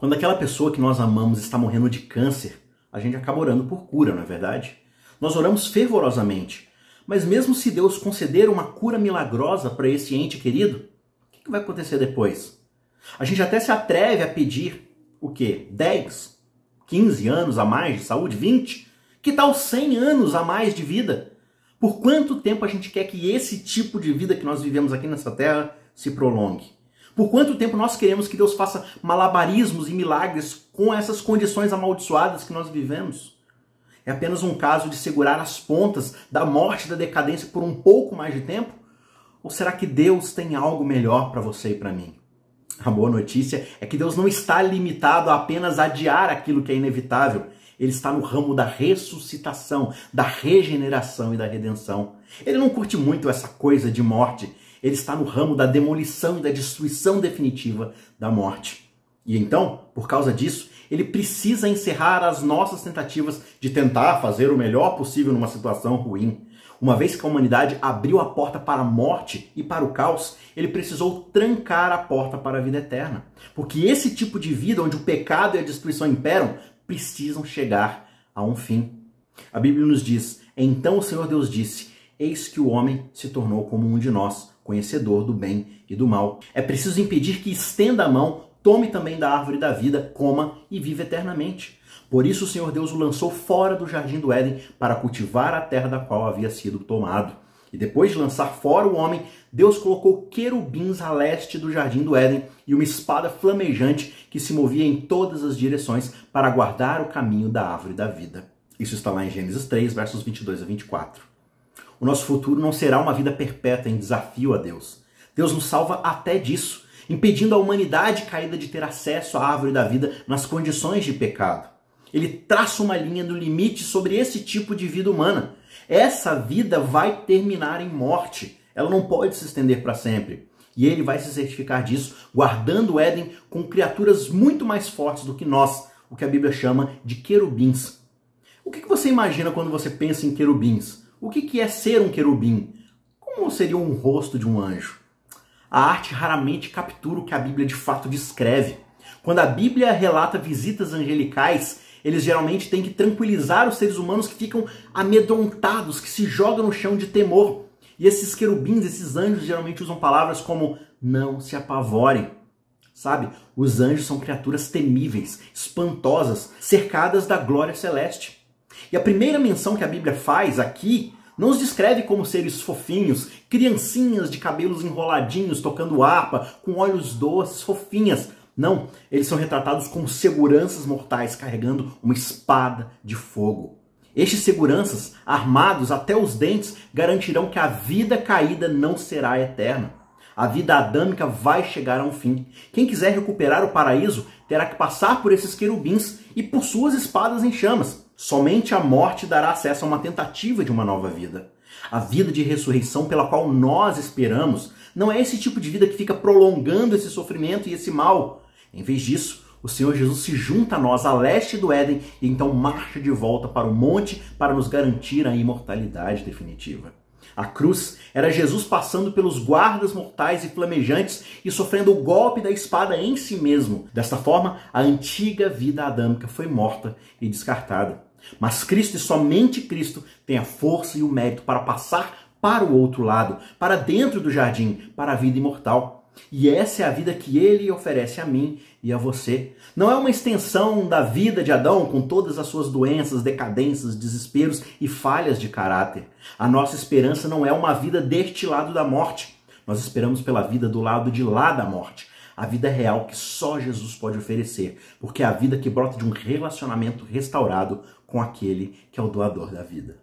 Quando aquela pessoa que nós amamos está morrendo de câncer, a gente acaba orando por cura, não é verdade? Nós oramos fervorosamente. Mas mesmo se Deus conceder uma cura milagrosa para esse ente querido, o que vai acontecer depois? A gente até se atreve a pedir o quê? 10, 15 anos a mais de saúde? 20? Que tal 100 anos a mais de vida? Por quanto tempo a gente quer que esse tipo de vida que nós vivemos aqui nessa terra se prolongue? Por quanto tempo nós queremos que Deus faça malabarismos e milagres com essas condições amaldiçoadas que nós vivemos? É apenas um caso de segurar as pontas da morte e da decadência por um pouco mais de tempo? Ou será que Deus tem algo melhor para você e para mim? A boa notícia é que Deus não está limitado a apenas adiar aquilo que é inevitável. Ele está no ramo da ressuscitação, da regeneração e da redenção. Ele não curte muito essa coisa de morte. Ele está no ramo da demolição e da destruição definitiva da morte. E então, por causa disso, ele precisa encerrar as nossas tentativas de tentar fazer o melhor possível numa situação ruim. Uma vez que a humanidade abriu a porta para a morte e para o caos, ele precisou trancar a porta para a vida eterna. Porque esse tipo de vida, onde o pecado e a destruição imperam, precisam chegar a um fim. A Bíblia nos diz: então o Senhor Deus disse, eis que o homem se tornou como um de nós, conhecedor do bem e do mal. É preciso impedir que estenda a mão, tome também da árvore da vida, coma e viva eternamente. Por isso o Senhor Deus o lançou fora do jardim do Éden para cultivar a terra da qual havia sido tomado. E depois de lançar fora o homem, Deus colocou querubins a leste do jardim do Éden e uma espada flamejante que se movia em todas as direções para guardar o caminho da árvore da vida. Isso está lá em Gênesis 3, versos 22 a 24. O nosso futuro não será uma vida perpétua em desafio a Deus. Deus nos salva até disso, impedindo a humanidade caída de ter acesso à árvore da vida nas condições de pecado. Ele traça uma linha no limite sobre esse tipo de vida humana. Essa vida vai terminar em morte. Ela não pode se estender para sempre. E ele vai se certificar disso, guardando o Éden com criaturas muito mais fortes do que nós, o que a Bíblia chama de querubins. O que você imagina quando você pensa em querubins? O que é ser um querubim? Como seria um rosto de um anjo? A arte raramente captura o que a Bíblia de fato descreve. Quando a Bíblia relata visitas angelicais, eles geralmente têm que tranquilizar os seres humanos que ficam amedrontados, que se jogam no chão de temor. E esses querubins, esses anjos, geralmente usam palavras como não se apavorem. Sabe? Os anjos são criaturas temíveis, espantosas, cercadas da glória celeste. E a primeira menção que a Bíblia faz aqui não os descreve como seres fofinhos, criancinhas de cabelos enroladinhos, tocando harpa, com olhos doces, fofinhas. Não, eles são retratados como seguranças mortais carregando uma espada de fogo. Estes seguranças, armados até os dentes, garantirão que a vida caída não será eterna. A vida adâmica vai chegar a um fim. Quem quiser recuperar o paraíso terá que passar por esses querubins e por suas espadas em chamas. Somente a morte dará acesso a uma tentativa de uma nova vida. A vida de ressurreição pela qual nós esperamos não é esse tipo de vida que fica prolongando esse sofrimento e esse mal. Em vez disso, o Senhor Jesus se junta a nós a leste do Éden e então marcha de volta para o monte para nos garantir a imortalidade definitiva. A cruz era Jesus passando pelos guardas mortais e flamejantes e sofrendo o golpe da espada em si mesmo. Desta forma, a antiga vida adâmica foi morta e descartada. Mas Cristo e somente Cristo tem a força e o mérito para passar para o outro lado, para dentro do jardim, para a vida imortal. E essa é a vida que ele oferece a mim e a você. Não é uma extensão da vida de Adão com todas as suas doenças, decadências, desesperos e falhas de caráter. A nossa esperança não é uma vida deste lado da morte. Nós esperamos pela vida do lado de lá da morte. A vida real que só Jesus pode oferecer, porque é a vida que brota de um relacionamento restaurado com aquele que é o doador da vida.